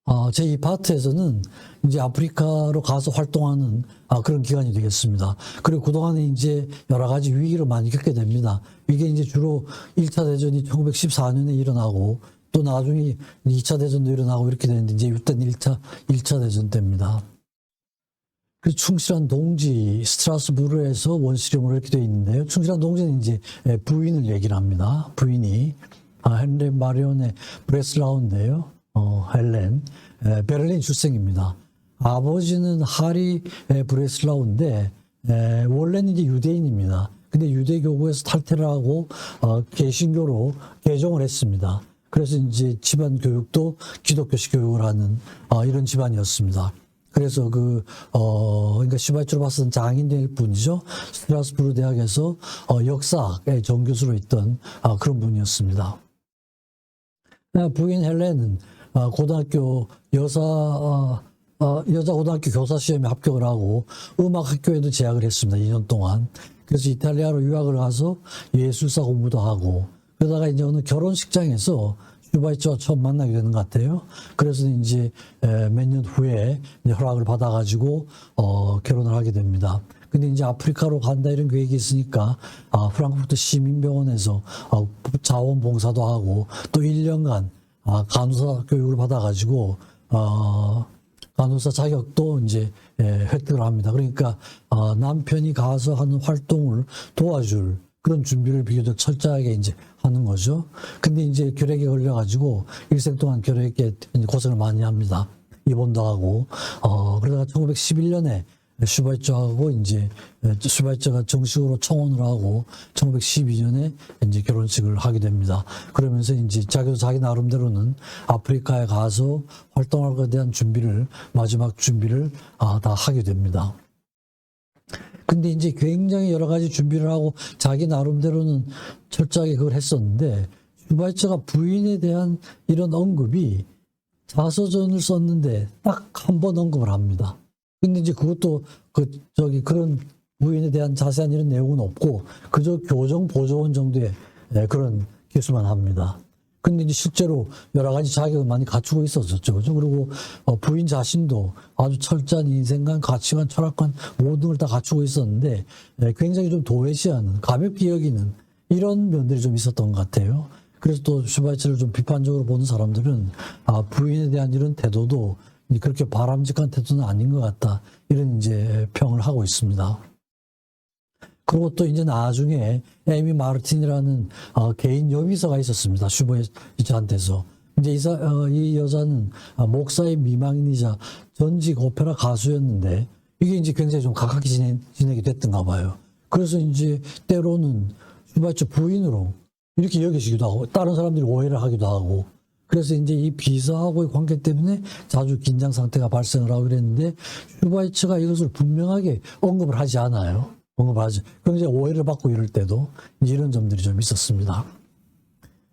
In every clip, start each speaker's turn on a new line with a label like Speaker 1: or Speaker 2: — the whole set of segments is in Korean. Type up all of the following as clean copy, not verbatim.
Speaker 1: 제2파트에서는 이제 아프리카로 가서 활동하는 그런 기간이 되겠습니다. 그리고 그동안에 이제 여러 가지 위기를 많이 겪게 됩니다. 이게 이제 주로 1차 대전이 1914년에 일어나고 또 나중에 2차 대전도 일어나고 이렇게 되는데 이제 이때 1차 대전 때입니다. 그 충실한 동지 스트라스부르에서 원시림으로 이렇게 되어 있는데요. 충실한 동지는 이제 부인을 얘기를 합니다. 부인이 헨리 마리온의 브레슬라우인데요. 헬렌 베를린 출생입니다. 아버지는 하리 브레슬라우인데 원래는 이제 유대인입니다. 근데 유대교구에서 탈퇴를 하고 개신교로 개종을 했습니다. 그래서 이제 집안 교육도 기독교식 교육을 하는 이런 집안이었습니다. 그래서 그러니까 슈바이처로 봤을 땐 장인될 분이죠. 스트라스부르 대학에서 역사학의 정교수로 있던 그런 분이었습니다. 부인 헬렌은 고등학교 여자 고등학교 교사 시험에 합격을 하고 음악학교에도 재학을 했습니다. 2년 동안. 그래서 이탈리아로 유학을 가서 예술사 공부도 하고 그러다가 이제 어느 결혼식장에서 슈바이처와 처음 만나게 되는 것 같아요. 그래서 이제 몇 년 후에 이제 허락을 받아가지고 결혼을 하게 됩니다. 근데 이제 아프리카로 간다 이런 계획이 있으니까 프랑크푸르트 시민병원에서 자원봉사도 하고 또 1년간 간호사 교육을 받아가지고 간호사 자격도 이제 획득을 합니다. 그러니까 남편이 가서 하는 활동을 도와줄 그런 준비를 비교적 철저하게 이제 하는 거죠. 근데 이제 결핵에 걸려가지고 일생 동안 결핵에 고생을 많이 합니다. 입원도 하고 그러다가 1911년에 슈바이처하고 이제 슈바이처가 정식으로 청혼을 하고 1912년에 이제 결혼식을 하게 됩니다. 그러면서 이제 자기 나름대로는 아프리카에 가서 활동할 것에 대한 준비를 마지막 준비를 다 하게 됩니다. 근데 이제 굉장히 여러 가지 준비를 하고 자기 나름대로는 철저하게 그걸 했었는데 슈바이처가 부인에 대한 이런 언급이 자서전을 썼는데 딱 한 번 언급을 합니다. 근데 이제 그것도 그런 부인에 대한 자세한 이런 내용은 없고 그저 교정 보조원 정도의 그런 기술만 합니다. 근데 이제 실제로 여러 가지 자격을 많이 갖추고 있었었죠. 그죠? 그리고 부인 자신도 아주 철저한 인생관, 가치관, 철학관 모든 걸 다 갖추고 있었는데 굉장히 좀 도외시하는, 가볍게 여기는 이런 면들이 좀 있었던 것 같아요. 그래서 또 슈바이처를 좀 비판적으로 보는 사람들은 부인에 대한 이런 태도도 그렇게 바람직한 태도는 아닌 것 같다. 이런 이제 평을 하고 있습니다. 그리고 또 이제 나중에 에미 마르틴이라는 개인 여비서가 있었습니다. 슈바이처한테서. 이제 이 여자는 목사의 미망인이자 전직 오페라 가수였는데 이게 이제 굉장히 좀 가깝게 지내게 됐던가 봐요. 그래서 이제 때로는 슈바이처 부인으로 이렇게 여기시기도 하고 다른 사람들이 오해를 하기도 하고 그래서 이제 이 비서하고의 관계 때문에 자주 긴장 상태가 발생을 하고 그랬는데 슈바이처가 이것을 분명하게 언급을 하지 않아요. 굉장히 오해를 받고 이럴 때도 이런 점들이 좀 있었습니다.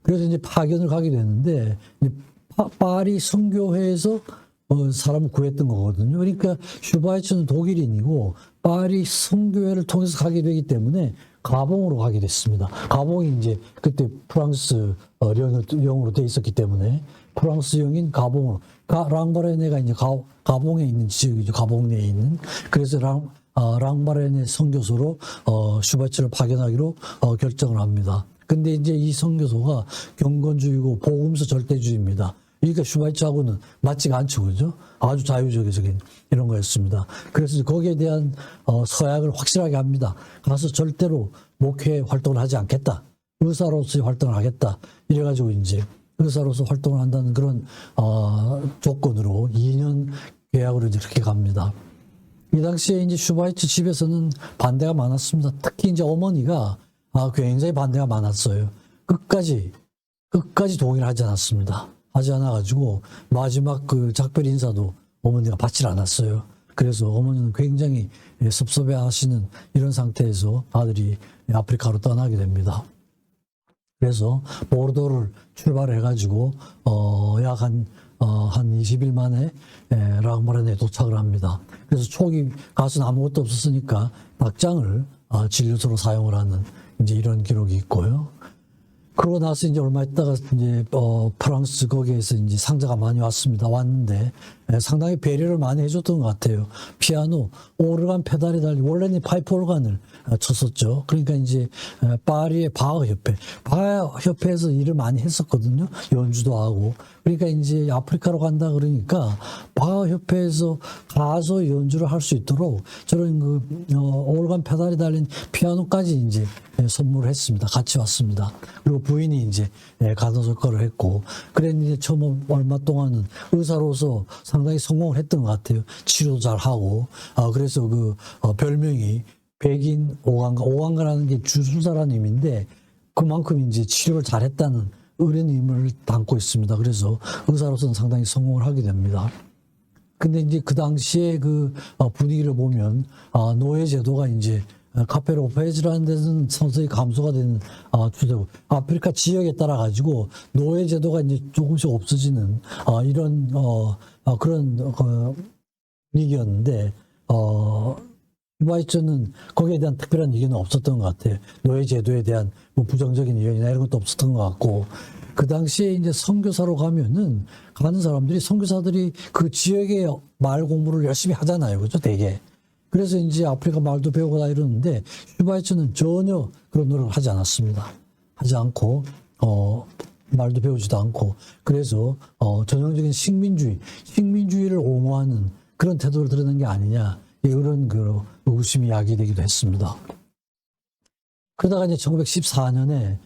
Speaker 1: 그래서 이제 파견을 가게 되는데 파리 선교회에서 사람을 구했던 거거든요. 그러니까 슈바이처는 독일인이고 파리 선교회를 통해서 가게 되기 때문에 가봉으로 가게 됐습니다. 가봉이 이제 그때 프랑스 영으로 돼 있었기 때문에 프랑스영인 가봉으로 랑바레네가 이제 가봉에 있는 지역이죠. 가봉 내에 있는. 그래서 랑바레네 선교소로 슈바이처를 파견하기로 결정을 합니다. 근데 이제 이 선교소가 경건주의고 복음서 절대주의입니다. 그러니까 슈바이처하고는 맞지가 않죠, 그죠? 아주 자유적인 이런 거였습니다. 그래서 거기에 대한 서약을 확실하게 합니다. 가서 절대로 목회 활동을 하지 않겠다. 의사로서의 활동을 하겠다. 이래가지고 이제 의사로서 활동을 한다는 그런 조건으로 2년 계약으로 이제 그렇게 갑니다. 이 당시에 이제 슈바이처 집에서는 반대가 많았습니다. 특히 이제 어머니가 굉장히 반대가 많았어요. 끝까지 동의를 하지 않았습니다. 하지 않아가지고 마지막 그 작별 인사도 어머니가 받질 않았어요. 그래서 어머니는 굉장히 섭섭해 하시는 이런 상태에서 아들이 아프리카로 떠나게 됩니다. 그래서 보르도를 출발해가지고 약 한 20일 만에 랑바레네에 도착을 합니다. 그래서 초기 가서는 아무것도 없었으니까 닭장을 진료소로 사용을 하는 이제 이런 기록이 있고요. 그러고 나서 이제 얼마 있다가 이제 프랑스 거기에서 이제 상자가 많이 왔는데 상당히 배려를 많이 해줬던 것 같아요. 피아노, 오르간 페달이 달린 원래는 파이프 오르간을 쳤었죠. 그러니까 이제 파리의 바흐협회에서 일을 많이 했었거든요. 연주도 하고. 그러니까 이제 아프리카로 간다 그러니까 바흐협회에서 가서 연주를 할 수 있도록 저런 오르간 페달이 달린 피아노까지 이제 선물을 했습니다. 같이 왔습니다. 그리고 부인이 이제 가동설거를 했고, 그랬는데 처음 얼마 동안은 의사로서 상당히 성공을 했던 것 같아요. 치료도 잘 하고, 그래서 별명이 백인 오강가라는 게 주술사라는 의미인데, 그만큼 이제 치료를 잘했다는 의뢰 의미를 담고 있습니다. 그래서 의사로서는 상당히 성공을 하게 됩니다. 근데 이제 그 당시에 분위기를 보면, 노예제도가 이제 카페로페즈라는 데서는 서서히 감소가 되는 추세고, 아프리카 지역에 따라 가지고 노예제도가 이제 조금씩 없어지는 이런 그런 분위기였는데, 슈바이처는 거기에 대한 특별한 의견은 없었던 것 같아요. 노예제도에 대한 뭐 부정적인 의견이나 이런 것도 없었던 것 같고, 그 당시에 이제 선교사로 가면은 가는 사람들이 선교사들이 그 지역의 말 공부를 열심히 하잖아요, 그죠? 되게. 그래서 이제 아프리카 말도 배우고 다 이러는데 슈바이처는 전혀 그런 노력을 하지 않았습니다. 하지 않고 말도 배우지도 않고, 그래서 전형적인 식민주의를 옹호하는 그런 태도를 드러낸 게 아니냐, 이런 의구심이 야기되기도 했습니다. 그러다가 이제 1914년에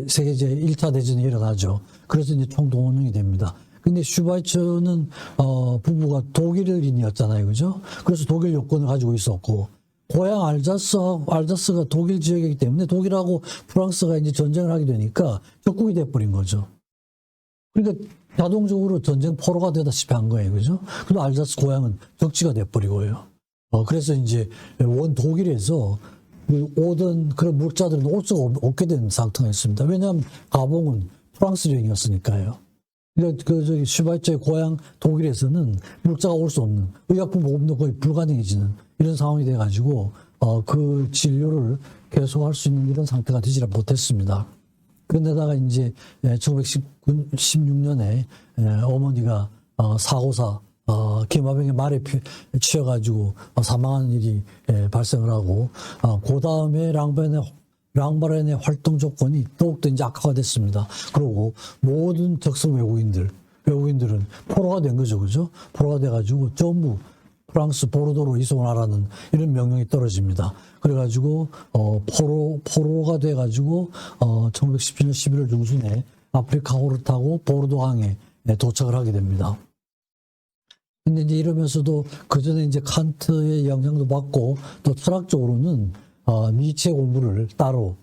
Speaker 1: 세계 제1차 대전이 일어나죠. 그래서 이제 총동원령이 됩니다. 근데 슈바이처는 부부가 독일인이었잖아요, 그죠? 그래서 독일 여권을 가지고 있었고, 고향 알자스가 독일 지역이기 때문에 독일하고 프랑스가 이제 전쟁을 하게 되니까 적국이 돼버린 거죠. 그러니까 자동적으로 전쟁 포로가 되다시피 한 거예요, 그죠? 그리고 알자스 고향은 적지가 돼버리고요. 그래서 이제 원 독일에서 오던 그런 물자들은 올 수가 없게 된 상태가 있습니다. 왜냐하면 가봉은 프랑스령이었으니까요. 그러니까 슈바이처의 고향 독일에서는 물자가 올 수 없는, 의약품 보급도 거의 불가능해지는 이런 상황이 돼가지고 그 진료를 계속할 수 있는 이런 상태가 되지 못했습니다. 그런데다가 이제 1916년에 어머니가 사고사 기마병의 말에 치여가지고 사망하는 일이 발생을 하고, 그 다음에 랑바렌의 활동 조건이 더욱더 이제 악화가 됐습니다. 그리고 모든 적성 외국인들은 포로가 된 거죠, 그죠? 포로가 돼가지고 전부 프랑스 보르도로 이송을 하라는 이런 명령이 떨어집니다. 그래가지고 포로가 돼가지고 1917년 11월 중순에 아프리카호를 타고 보르도항에 도착을 하게 됩니다. 근데 이제 이러면서도 그 전에 이제 칸트의 영향도 받고, 또 철학적으로는 니체 공부를 따로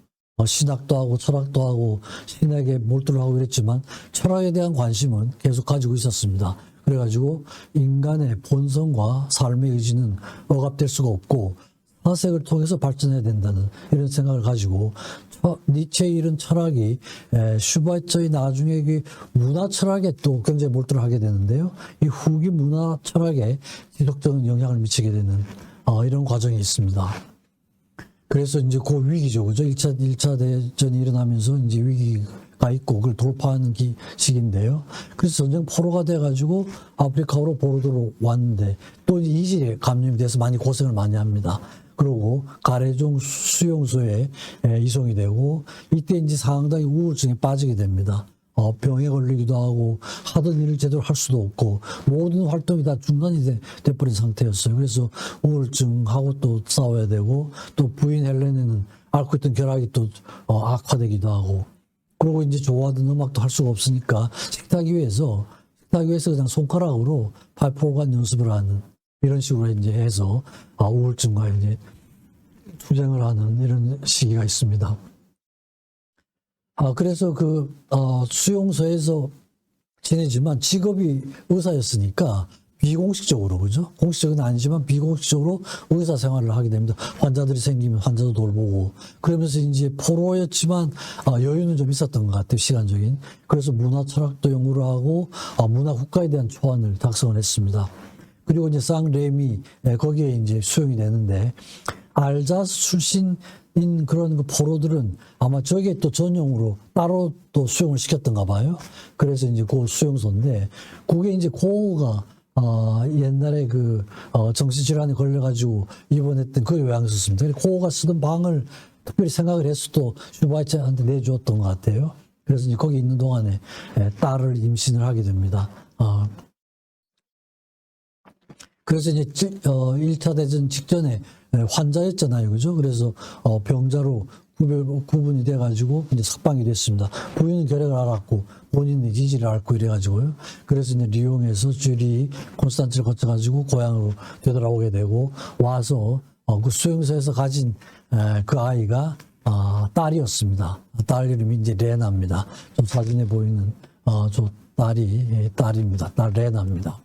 Speaker 1: 신학도 하고 철학도 하고 신학에 몰두를 하고 이랬지만 철학에 대한 관심은 계속 가지고 있었습니다. 그래가지고 인간의 본성과 삶의 의지는 억압될 수가 없고 사색을 통해서 발전해야 된다는 이런 생각을 가지고, 니체의 이런 철학이 슈바이처의 나중에 문화 철학에 또 굉장히 몰두를 하게 되는데요. 이 후기 문화 철학에 지속적인 영향을 미치게 되는 이런 과정이 있습니다. 그래서 이제 그 위기죠, 그죠? 1차 대전이 일어나면서 이제 위기가 있고 그걸 돌파하는 시기인데요. 그래서 전쟁 포로가 돼가지고 아프리카로 보르도로 왔는데 또 이질에 감염이 돼서 많이 고생을 많이 합니다. 그리고 가레종 수용소에 이송이 되고, 이때 이제 상당히 우울증에 빠지게 됩니다. 병에 걸리기도 하고 하던 일을 제대로 할 수도 없고 모든 활동이 다 중단이 돼버린 상태였어요. 그래서 우울증하고 또 싸워야 되고, 또 부인 헬레네는 앓고 있던 결핵이 또 악화되기도 하고, 그리고 이제 좋아하던 음악도 할 수가 없으니까 식탁 위에서 그냥 손가락으로 파이프 오르간 연습을 하는 이런 식으로 이제 해서 우울증과 이제 투쟁을 하는 이런 시기가 있습니다. 그래서 수용소에서 지내지만 직업이 의사였으니까 비공식적으로, 그죠? 공식적은 아니지만 비공식적으로 의사 생활을 하게 됩니다. 환자들이 생기면 환자도 돌보고, 그러면서 이제 포로였지만 여유는 좀 있었던 것 같아요, 시간적인. 그래서 문화 철학도 연구를 하고 문화 국가에 대한 초안을 작성을 했습니다. 그리고 이제 쌍레미 거기에 이제 수용이 되는데, 알자스 출신 그런 그 포로들은 아마 저게 또 전용으로 따로 또 수용을 시켰던가 봐요. 그래서 이제 그 수용소인데, 그게 이제 고우가 옛날에 정신질환에 걸려가지고 입원했던 그 요양소였습니다. 고우가 쓰던 방을 특별히 생각을 해서 또 슈바이처한테 내주었던 것 같아요. 그래서 이제 거기 있는 동안에 딸을 임신을 하게 됩니다. 그래서 이제 1차 대전 직전에 환자였잖아요. 그죠? 그래서 병자로 구분이 돼가지고 이제 석방이 됐습니다. 부인은 결핵을 앓았고 본인은 기지를 앓고 이래가지고요. 그래서 이제 리옹에서 쥐리 콘스탄츠를 거쳐가지고 고향으로 되돌아오게 되고 와서 그 수용소에서 가진 그 아이가 딸이었습니다. 딸 이름이 이제 레나입니다. 좀 사진에 보이는 저 딸입니다. 딸 레나입니다.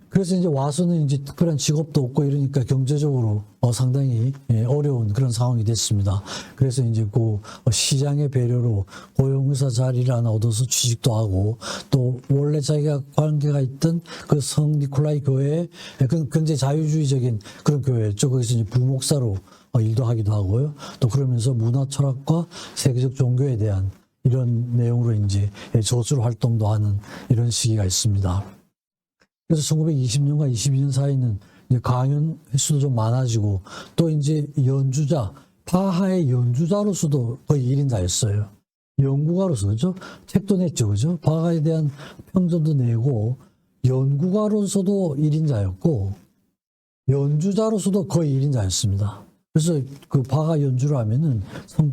Speaker 1: 그래서 이제 와서는 이제 특별한 직업도 없고 이러니까 경제적으로 상당히 어려운 그런 상황이 됐습니다. 그래서 이제 그 시장의 배려로 고용의사 자리를 하나 얻어서 취직도 하고 또 원래 자기가 관계가 있던 그 성 니콜라이 교회에 굉장히 자유주의적인 그런 교회였죠. 거기서 이제 부목사로 일도 하기도 하고요. 또 그러면서 문화 철학과 세계적 종교에 대한 이런 내용으로 이제 저술 활동도 하는 이런 시기가 있습니다. 그래서 1920년과 22년 사이는 이제 강연 횟수도 좀 많아지고 또 이제 연주자, 바하의 연주자로서도 거의 1인자였어요. 연구가로서, 그죠? 책도 냈죠, 그죠? 바하에 대한 평전도 내고 연구가로서도 1인자였고 연주자로서도 거의 1인자였습니다. 그래서 그 바하 연주를 하면은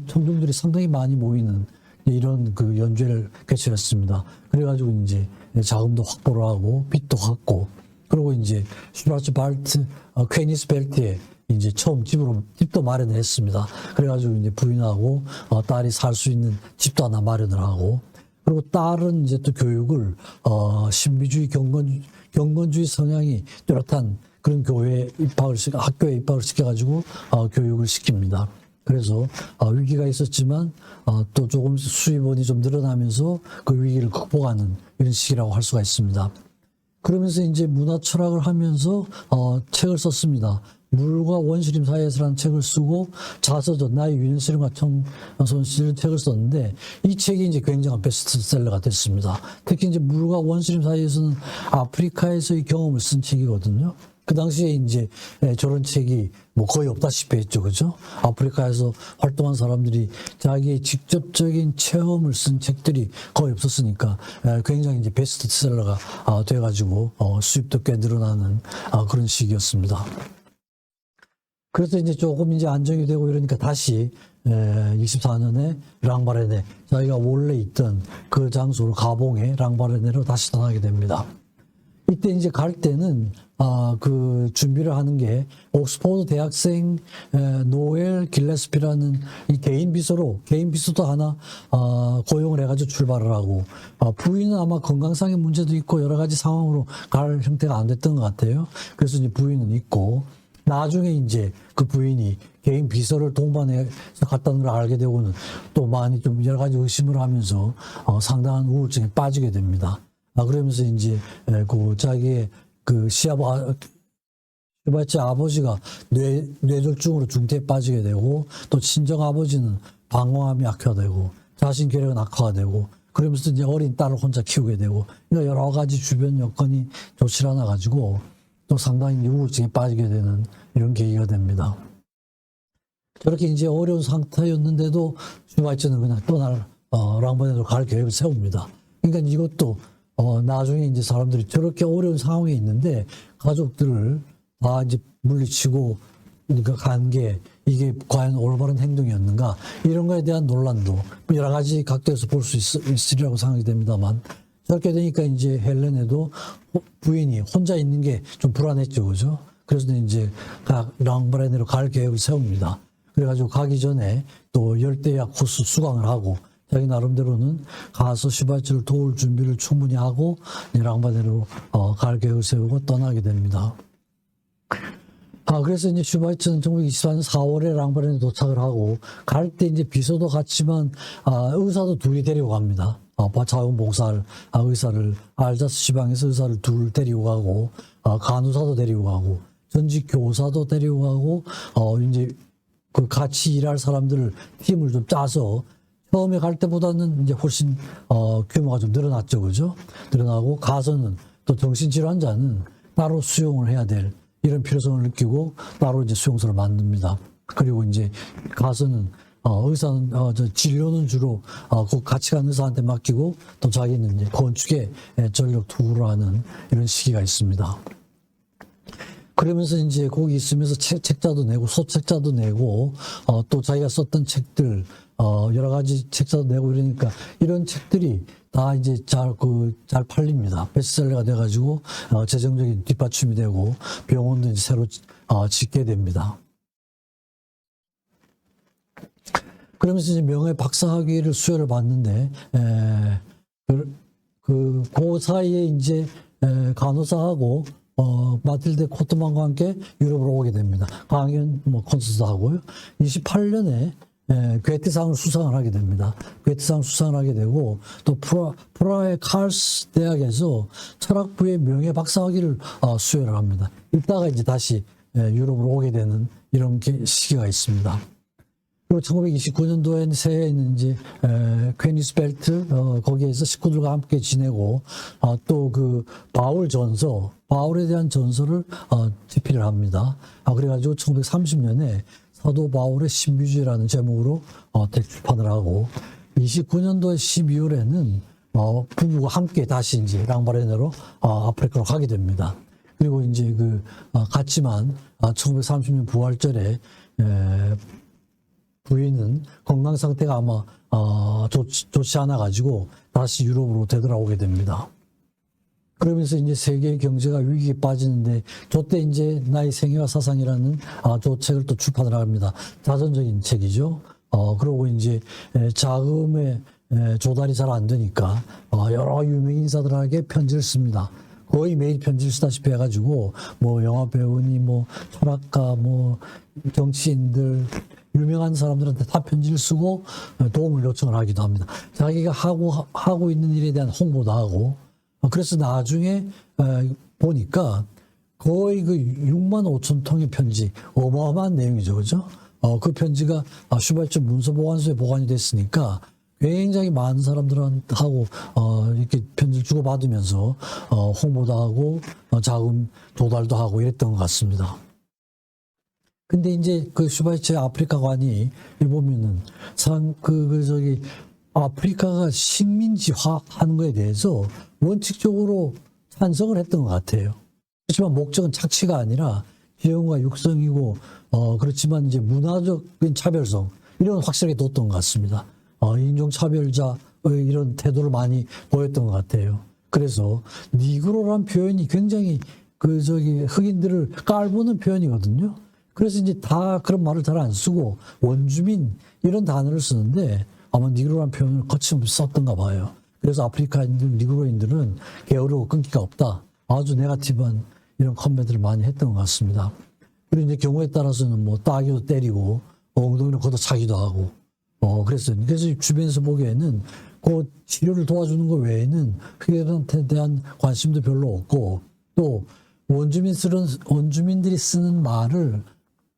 Speaker 1: 청중들이 상당히 많이 모이는 이런 그 연주회를 개최했습니다. 그래가지고 이제 자금도 확보를 하고 빚도 갚고 그리고 이제 슈바츠 발트 퀘니스 벨트에 이제 처음 집도 마련을 했습니다. 그래가지고 이제 부인하고 딸이 살 수 있는 집도 하나 마련을 하고 그리고 딸은 이제 또 교육을 신비주의 경건주의 성향이 뚜렷한 그런 학교에 입학을 시켜가지고 교육을 시킵니다. 그래서 위기가 있었지만 또 조금 수입원이 좀 늘어나면서 그 위기를 극복하는 이런 시기라고 할 수가 있습니다. 그러면서 이제 문화 철학을 하면서 책을 썼습니다. 물과 원시림 사이에서라는 책을 쓰고 자서전 나의 유연스름과 청손실 책을 썼는데 이 책이 이제 굉장한 베스트셀러가 됐습니다. 특히 이제 물과 원시림 사이에서는 아프리카에서의 경험을 쓴 책이거든요. 그 당시에 이제 저런 책이 뭐 거의 없다시피 했죠. 그죠? 아프리카에서 활동한 사람들이 자기의 직접적인 체험을 쓴 책들이 거의 없었으니까 굉장히 이제 베스트셀러가 돼가지고 수입도 꽤 늘어나는 그런 시기였습니다. 그래서 이제 조금 이제 안정이 되고 이러니까 다시 24년에 랑바레네 자기가 원래 있던 그 장소로 가봉에 랑바레네로 다시 떠나게 됩니다. 이때 이제 갈 때는 그 준비를 하는 게 옥스퍼드 대학생 노엘 길레스피라는 이 개인 비서도 하나 고용을 해가지고 출발을 하고 부인은 아마 건강상의 문제도 있고 여러 가지 상황으로 갈 형태가 안 됐던 것 같아요. 그래서 이제 부인은 있고 나중에 이제 그 부인이 개인 비서를 동반해서 갔다는 걸 알게 되고는 또 많이 좀 여러 가지 의심을 하면서 상당한 우울증에 빠지게 됩니다. 그러면서 이제 그 자기의 그 슈바이처 아버지가 뇌졸중으로 중태에 빠지게 되고 또 친정 아버지는 방광암이 악화되고 자신 결핵은 악화가 되고 그러면서 이제 어린 딸을 혼자 키우게 되고 그러니까 여러 가지 주변 여건이 좋지 않아 가지고 또 상당히 우울증에 빠지게 되는 이런 계기가 됩니다. 저렇게 이제 어려운 상태였는데도 슈바이처는 그냥 떠날 랑바네로 갈 계획을 세웁니다. 그러니까 이것도 나중에 이제 사람들이 저렇게 어려운 상황에 있는데 가족들을 다 이제 물리치고 그러니까 간 게 이게 과연 올바른 행동이었는가 이런 거에 대한 논란도 여러 가지 각도에서 볼 수 있으리라고 생각이 됩니다만 저렇게 되니까 이제 헬렌에도 부인이 혼자 있는 게 좀 불안했죠, 그죠? 그래서 이제 랑바레네로 갈 계획을 세웁니다. 그래가지고 가기 전에 또 열대약 호수 수강을 하고 자기 나름대로는 가서 슈바이처를 도울 준비를 충분히 하고 랑바네로 갈 계획을 세우고 떠나게 됩니다. 그래서 이제 슈바이처는 1924년 4월에 랑바네에 도착을 하고 갈 때 이제 비서도 갔지만 의사도 둘이 데리고 갑니다. 자원봉사를 의사를 알자스 지방에서 의사를 둘 데리고 가고 간호사도 데리고 가고 전직 교사도 데리고 가고 이제 그 같이 일할 사람들을 팀을 좀 짜서 처음에 갈 때보다는 이제 훨씬 규모가 좀 늘어났죠, 그죠? 늘어나고 가서는 또 정신질환자는 따로 수용을 해야 될 이런 필요성을 느끼고 따로 이제 수용소를 만듭니다. 그리고 이제 가서는 의사는 진료는 주로 그 같이 간 의사한테 맡기고 또 자기는 이제 건축에 전력 투구를 하는 이런 시기가 있습니다. 그러면서 이제 거기 있으면서 책자도 내고 소책자도 내고 또 자기가 썼던 책들 여러 가지 책자도 내고 이러니까 이런 책들이 다 이제 잘 팔립니다. 베스트셀러가 돼가지고 재정적인 뒷받침이 되고 병원도 이제 새로 짓게 됩니다. 그러면서 이제 명예 박사학위를 수여를 받는데 그 사이에 이제 간호사하고 마틸데 코트만과 함께 유럽으로 오게 됩니다. 강연 콘서트도 하고요. 28년에 괴테상을 수상을 하게 됩니다. 괴테상 수상을 하게 되고 또 프라하의 칼스 대학에서 철학부의 명예 박사학위를 수여를 합니다. 이따가 이제 다시 유럽으로 오게 되는 이런 시기가 있습니다. 그리고 1929년도에 새해에는 이제 퀘니스벨트 거기에서 식구들과 함께 지내고 또 그 바울에 대한 전서를 집필을 합니다. 그래가지고 1930년에 사도 바울의 신비주의라는 제목으로 대출판을 하고 29년도에 12월에는 부부가 함께 다시 이제 랑바레네로 아프리카로 가게 됩니다. 그리고 이제 갔지만 1930년 부활절에 부인은 건강 상태가 아마 좋지 않아 가지고 다시 유럽으로 되돌아오게 됩니다. 그러면서 이제 세계 경제가 위기에 빠지는데 저때 이제 나의 생애와 사상이라는 저 책을 또 출판을 합니다. 자전적인 책이죠. 그리고 이제 자금의 조달이 잘 안 되니까 여러 유명 인사들에게 편지를 씁니다. 거의 매일 편지를 쓰다시피 해가지고 영화 배우니 철학가 정치인들 유명한 사람들한테 다 편지를 쓰고 도움을 요청을 하기도 합니다. 자기가 하고 있는 일에 대한 홍보도 하고 그래서 나중에 보니까 거의 6만 5천 통의 편지 어마어마한 내용이죠, 그죠? 그 편지가 슈발츠 문서 보관소에 보관이 됐으니까 굉장히 많은 사람들하고 이렇게 편지를 주고받으면서 홍보도 하고 자금 조달도 하고 이랬던 것 같습니다. 근데 이제 슈바이처의 아프리카관이 보면은 아프리카가 식민지화하는 거에 대해서 원칙적으로 찬성을 했던 것 같아요. 그렇지만 목적은 착취가 아니라 지형과 육성이고 그렇지만 이제 문화적인 차별성 이런 확실하게 뒀던 것 같습니다. 인종차별자의 이런 태도를 많이 보였던 것 같아요. 그래서 니그로란 표현이 굉장히 흑인들을 깔보는 표현이거든요. 그래서 이제 다 그런 말을 잘 안 쓰고 원주민 이런 단어를 쓰는데 아마 니그로란 표현을 거침없이 썼던가 봐요. 그래서 아프리카인들, 니그로인들은 게으르고 끈기가 없다. 아주 네거티브한 이런 컴멘트를 많이 했던 것 같습니다. 그리고 이제 경우에 따라서는 따기도 때리고 엉덩이를 걷어차기도 하고 그래서 주변에서 보기에는 그 치료를 도와주는 것 외에는 흑인한테 대한 관심도 별로 없고 또 원주민들이 쓰는 말을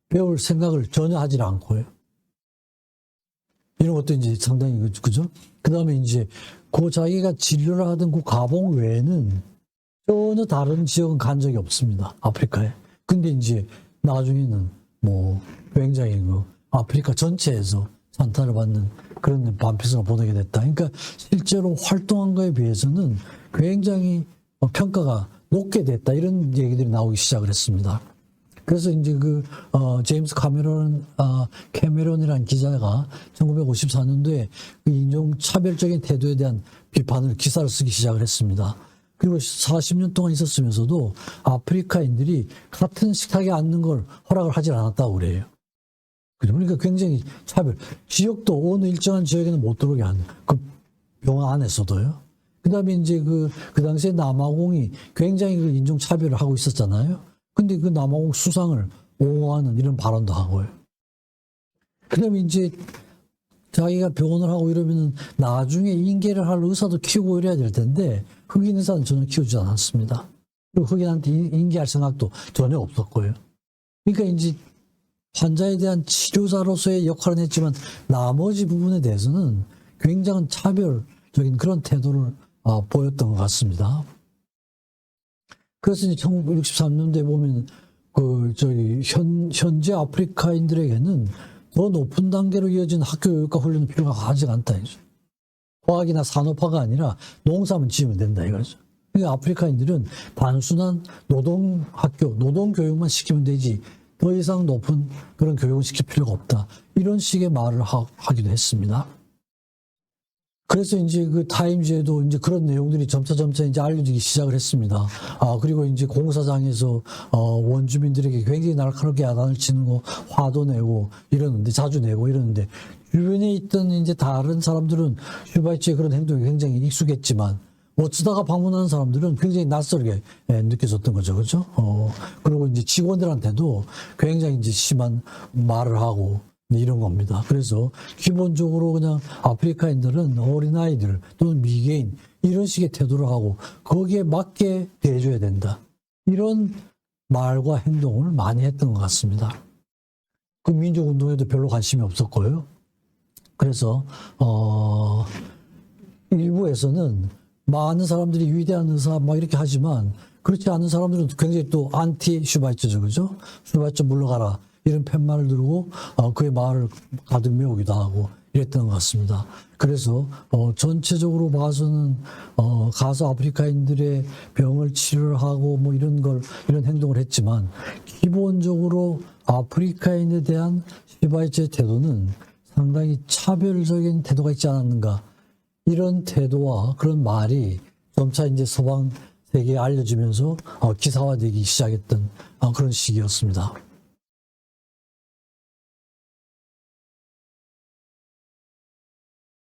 Speaker 1: 배울 생각을 전혀 하지 않고요. 이런 것도 이제 상당히 그죠? 그 다음에 이제 자기가 진료를 하던 가봉 외에는 전혀 다른 지역은 간 적이 없습니다. 아프리카에. 근데 이제 나중에는 굉장히 아프리카 전체에서 찬탄을 받는 그런 반피성을 보내게 됐다. 그러니까 실제로 활동한 거에 비해서는 굉장히 평가가 높게 됐다. 이런 얘기들이 나오기 시작을 했습니다. 그래서 이제 제임스 캐메론이라는 기자가 1954년도에 인종차별적인 태도에 대한 기사를 쓰기 시작을 했습니다. 그리고 40년 동안 있었으면서도 아프리카인들이 같은 식탁에 앉는 걸 허락을 하지 않았다고 그래요. 그러니까 굉장히 지역도 어느 일정한 지역에는 못 들어오게 하는, 병원 안에서도요. 그 다음에 이제 그 당시에 남아공이 굉장히 인종차별을 하고 있었잖아요. 근데 남아공 수상을 옹호하는 이런 발언도 하고요. 그 다음에 이제 자기가 병원을 하고 이러면은 나중에 인계를 할 의사도 키우고 이래야 될 텐데 흑인 의사는 전혀 키우지 않았습니다. 그리고 흑인한테 인계할 생각도 전혀 없었고요. 그러니까 이제 환자에 대한 치료자로서의 역할은 했지만 나머지 부분에 대해서는 굉장한 차별적인 그런 태도를 보였던 것 같습니다. 그래서 이제 1963년도에 보면 현재 아프리카인들에게는 더 높은 단계로 이어진 학교 교육과 훈련이 필요가 하지 않다 이거죠. 과학이나 산업화가 아니라 농사만 지으면 된다 이거죠. 그러니까 아프리카인들은 단순한 노동학교, 노동교육만 시키면 되지 더 이상 높은 그런 교육을 시킬 필요가 없다. 이런 식의 말을 하기도 했습니다. 그래서 이제 그 타임즈에도 이제 그런 내용들이 점차 이제 알려지기 시작을 했습니다. 그리고 이제 공사장에서 원주민들에게 굉장히 날카롭게 야단을 치는 거, 화도 내고 이러는데, 자주 내고 이러는데, 주변에 있던 이제 다른 사람들은 슈바이처의 그런 행동이 굉장히 익숙했지만, 어쩌다가 방문하는 사람들은 굉장히 낯설게 느껴졌던 거죠. 그죠? 그리고 이제 직원들한테도 굉장히 이제 심한 말을 하고, 이런 겁니다. 그래서 기본적으로 그냥 아프리카인들은 어린아이들 또는 미개인 이런 식의 태도를 하고 거기에 맞게 대해줘야 된다. 이런 말과 행동을 많이 했던 것 같습니다. 그 민족운동에도 별로 관심이 없었고요. 그래서 일부에서는 많은 사람들이 위대한 의사 막 이렇게 하지만 그렇지 않은 사람들은 굉장히 또 안티 슈바이처죠. 그죠? 슈바이처 물러가라. 이런 팻말을 들고 그의 말을 가득 메우기도 하고 이랬던 것 같습니다. 그래서 전체적으로 봐서는 가서 아프리카인들의 병을 치료하고 뭐 이런 행동을 했지만 기본적으로 아프리카인에 대한 슈바이처의 태도는 상당히 차별적인 태도가 있지 않았는가, 이런 태도와 그런 말이 점차 이제 서방 세계에 알려지면서 기사화되기 시작했던 그런 시기였습니다.